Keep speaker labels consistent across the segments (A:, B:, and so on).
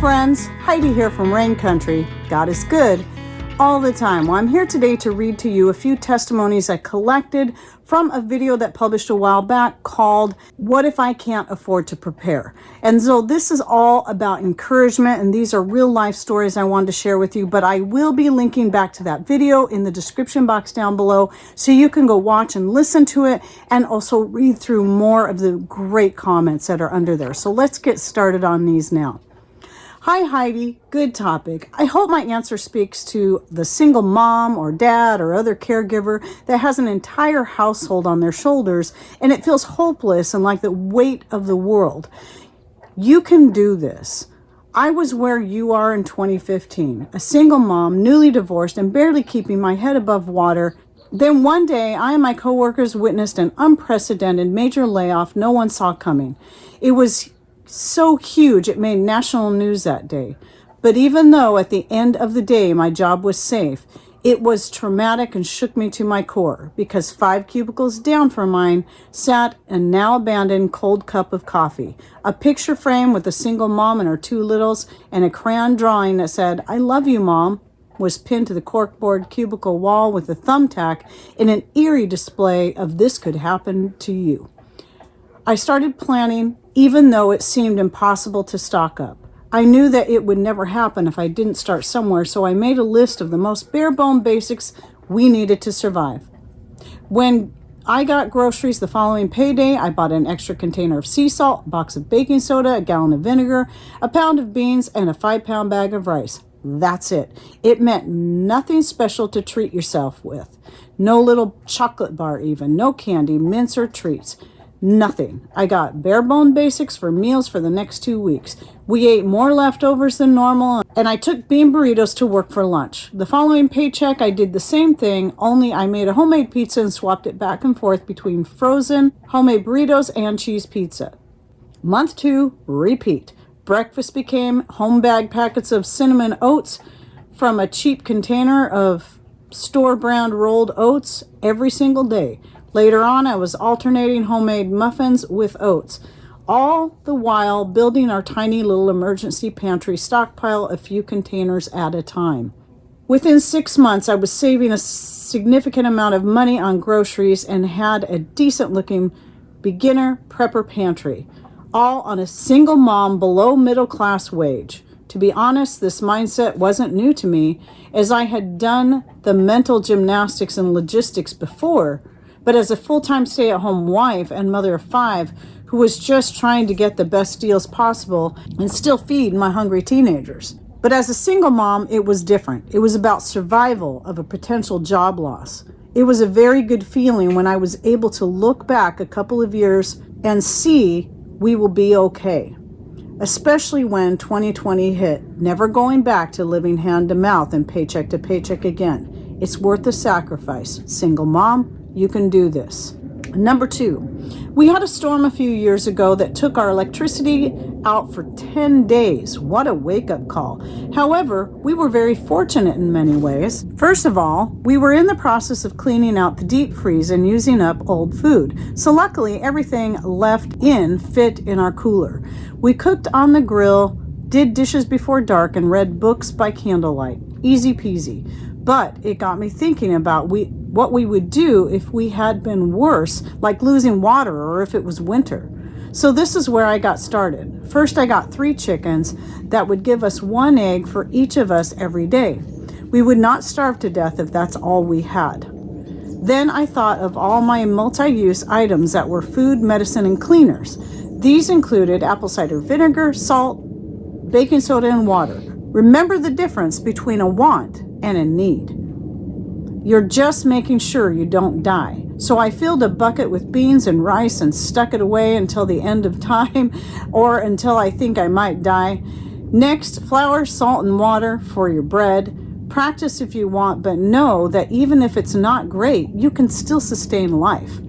A: friends, Heidi here from Rain Country. God is good all the time. Well, I'm here today to read to you a few testimonies I collected from a video that published a while back called What If I Can't Afford to Prepare? And so this is all about encouragement, and these are real life stories I wanted to share with you, but I will be linking back to that video in the description box down below so you can go watch and listen to it and also read through more of the great comments that are under there. So let's get started on these now. Hi Heidi, good topic. I hope my answer speaks to the single mom or dad or other caregiver that has an entire household on their shoulders and it feels hopeless and like the weight of the world. You can do this. I was where you are in 2015, a single mom, newly divorced and barely keeping my head above water. Then one day, I and my coworkers witnessed an unprecedented major layoff no one saw coming. It was so huge it made national news that day. But even though at the end of the day my job was safe, it was traumatic and shook me to my core because 5 cubicles down from mine sat a now abandoned cold cup of coffee, a picture frame with a single mom and her 2 littles, and a crayon drawing that said, "I love you, Mom," was pinned to the corkboard cubicle wall with a thumbtack in an eerie display of this could happen to you. I started planning, even though it seemed impossible to stock up. I knew that it would never happen if I didn't start somewhere, so I made a list of the most bare-bone basics we needed to survive. When I got groceries the following payday, I bought an extra container of sea salt, a box of baking soda, a gallon of vinegar, a pound of beans, and a 5-pound bag of rice. That's it. It meant nothing special to treat yourself with. No little chocolate bar even, no candy, mints, or treats. Nothing. I got bare bone basics for meals for the next 2 weeks. We ate more leftovers than normal, and I took bean burritos to work for lunch. The following paycheck, I did the same thing, only I made a homemade pizza and swapped it back and forth between frozen homemade burritos and cheese pizza. Month 2, repeat. Breakfast became home bag packets of cinnamon oats from a cheap container of store brand rolled oats every single day. Later on, I was alternating homemade muffins with oats, all the while building our tiny little emergency pantry stockpile a few containers at a time. Within 6 months, I was saving a significant amount of money on groceries and had a decent-looking beginner prepper pantry, all on a single mom below middle-class wage. To be honest, this mindset wasn't new to me, as I had done the mental gymnastics and logistics before. But as a full-time stay-at-home wife and mother of 5 who was just trying to get the best deals possible and still feed my hungry teenagers. But as a single mom, it was different. It was about survival of a potential job loss. It was a very good feeling when I was able to look back a couple of years and see we will be okay. Especially when 2020 hit, never going back to living hand to mouth and paycheck to paycheck again. It's worth the sacrifice. Single mom, you can do this. Number 2, we had a storm a few years ago that took our electricity out for 10 days. What a wake-up call. However, we were very fortunate in many ways. First of all, we were in the process of cleaning out the deep freeze and using up old food. So luckily, everything left in fit in our cooler. We cooked on the grill, did dishes before dark, and read books by candlelight. Easy peasy. But it got me thinking about what we would do if we had been worse, like losing water or if it was winter. So this is where I got started. First, I got 3 chickens that would give us 1 egg for each of us every day. We would not starve to death if that's all we had. Then I thought of all my multi-use items that were food, medicine, and cleaners. These included apple cider vinegar, salt, baking soda, and water. Remember the difference between a want and a need. You're just making sure you don't die. So I filled a bucket with beans and rice and stuck it away until the end of time or until I think I might die. Next, flour, salt, and water for your bread. Practice if you want, but know that even if it's not great, you can still sustain life.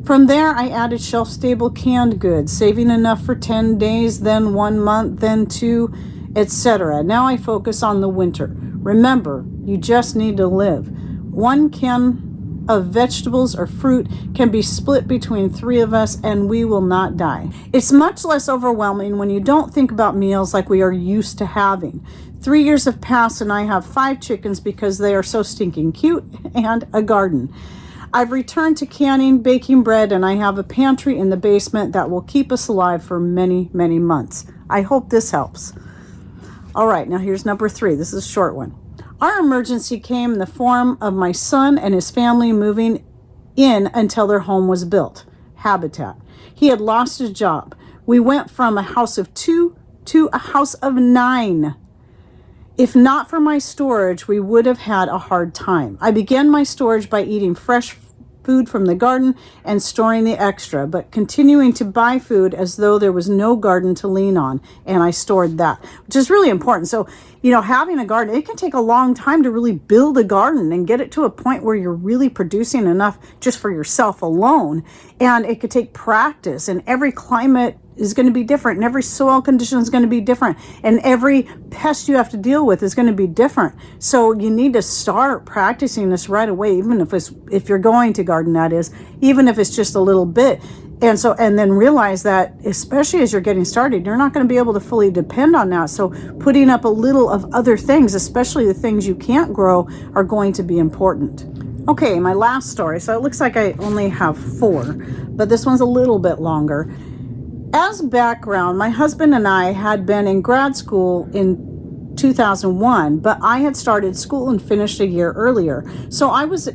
A: From there, I added shelf-stable canned goods, saving enough for 10 days, then 1 month, then 2, etc. Now I focus on the winter. Remember, you just need to live. 1 can of vegetables or fruit can be split between 3 of us and we will not die. It's much less overwhelming when you don't think about meals like we are used to having. 3 years have passed and I have 5 chickens because they are so stinking cute and a garden. I've returned to canning, baking bread, and I have a pantry in the basement that will keep us alive for many, many months. I hope this helps. All right, now here's number 3. This is a short one. Our emergency came in the form of my son and his family moving in until their home was built. Habitat. He had lost his job. We went from a house of 2 to a house of 9. If not for my storage, we would have had a hard time. I began my storage by eating fresh food from the garden and storing the extra, but continuing to buy food as though there was no garden to lean on, and I stored that, which is really important. So, having a garden, it can take a long time to really build a garden and get it to a point where you're really producing enough just for yourself alone, and it could take practice, and every climate is going to be different, and every soil condition is going to be different, and every pest you have to deal with is going to be different. So you need to start practicing this right away, even if you're going to garden, that is, even if it's just a little bit. And then realize that, especially as you're getting started, you're not going to be able to fully depend on that. So putting up a little of other things, especially the things you can't grow, are going to be important. Okay, my last story. So it looks like I only have 4, but this one's a little bit longer. As background, my husband and I had been in grad school in 2001, but I had started school and finished a year earlier. So I was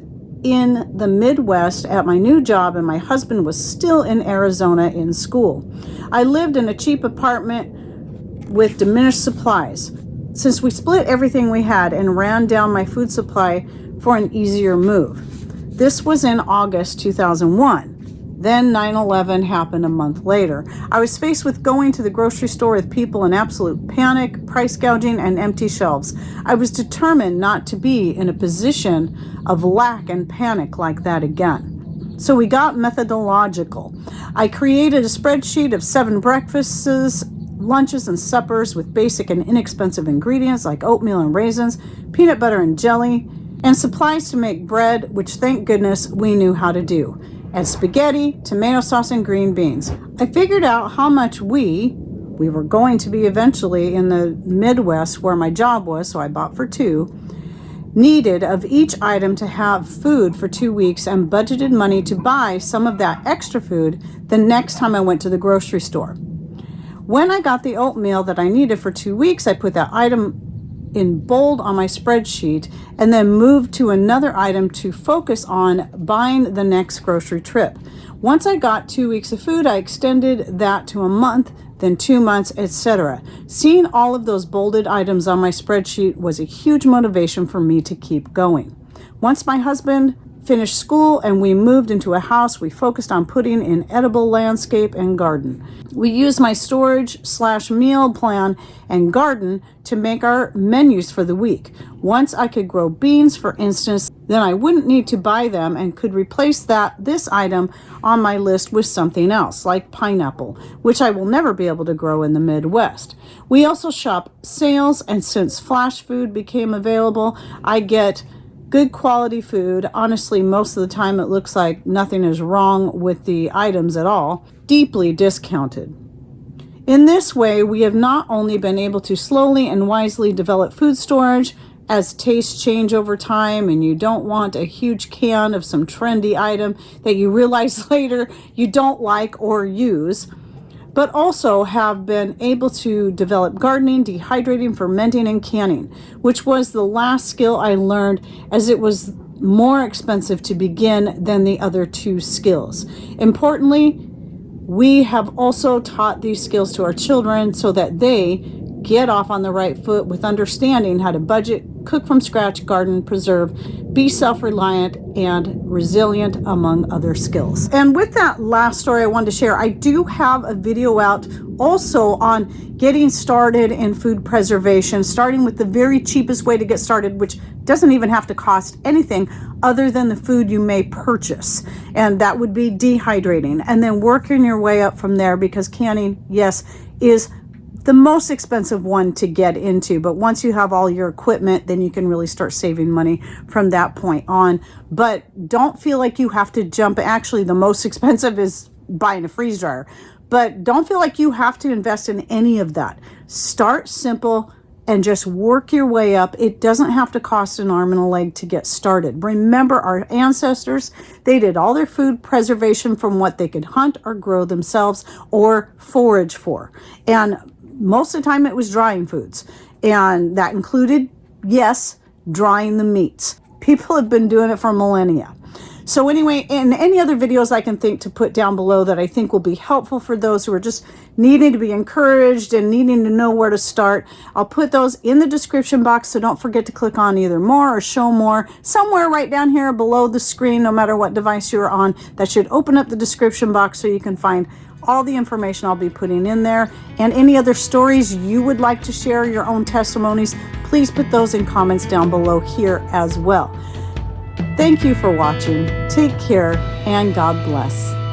A: in the Midwest at my new job, and my husband was still in Arizona in school. I lived in a cheap apartment with diminished supplies. Since we split everything we had and ran down my food supply for an easier move. This was in August 2001. Then 9/11 happened a month later. I was faced with going to the grocery store with people in absolute panic, price gouging, and empty shelves. I was determined not to be in a position of lack and panic like that again. So we got methodological. I created a spreadsheet of 7 breakfasts, lunches, and suppers with basic and inexpensive ingredients like oatmeal and raisins, peanut butter and jelly, and supplies to make bread, which thank goodness we knew how to do. And spaghetti, tomato sauce, and green beans. I figured out how much we were going to be eventually in the Midwest where my job was, so I bought for 2, needed of each item to have food for 2 weeks, and budgeted money to buy some of that extra food the next time I went to the grocery store. When I got the oatmeal that I needed for 2 weeks, I put that item in bold on my spreadsheet and then moved to another item to focus on buying the next grocery trip. Once I got 2 weeks of food, I extended that to a month, then 2 months, etc. Seeing all of those bolded items on my spreadsheet was a huge motivation for me to keep going. Once my husband finished school and we moved into a house, we focused on putting in edible landscape and garden. We used my storage/meal plan and garden to make our menus for the week. Once I could grow beans, for instance, then I wouldn't need to buy them and could replace this item on my list with something else, like pineapple, which I will never be able to grow in the Midwest. We also shop sales, and since flash food became available, I get good quality food. Honestly, most of the time it looks like nothing is wrong with the items at all, deeply discounted. In this way, we have not only been able to slowly and wisely develop food storage as tastes change over time and you don't want a huge can of some trendy item that you realize later you don't like or use, but also have been able to develop gardening, dehydrating, fermenting, and canning, which was the last skill I learned, as it was more expensive to begin than the other 2 skills. Importantly, we have also taught these skills to our children so that they get off on the right foot with understanding how to budget, cook from scratch, garden, preserve, be self-reliant, and resilient, among other skills. And with that last story I wanted to share, I do have a video out also on getting started in food preservation, starting with the very cheapest way to get started, which doesn't even have to cost anything other than the food you may purchase. And that would be dehydrating, and then working your way up from there, because canning, yes, is the most expensive one to get into. But once you have all your equipment, then you can really start saving money from that point on. But don't feel like you have to jump. Actually, the most expensive is buying a freeze dryer. But don't feel like you have to invest in any of that. Start simple and just work your way up. It doesn't have to cost an arm and a leg to get started. Remember, our ancestors, they did all their food preservation from what they could hunt or grow themselves or forage for. And most of the time it was drying foods. And that included, yes, drying the meats. People have been doing it for millennia. So anyway, and any other videos I can think to put down below that I think will be helpful for those who are just needing to be encouraged and needing to know where to start, I'll put those in the description box. So don't forget to click on either more or show more somewhere right down here below the screen, no matter what device you're on. That should open up the description box so you can find all the information I'll be putting in there. And any other stories you would like to share, your own testimonies, please put those in comments down below here as well. Thank you for watching. Take care and God bless.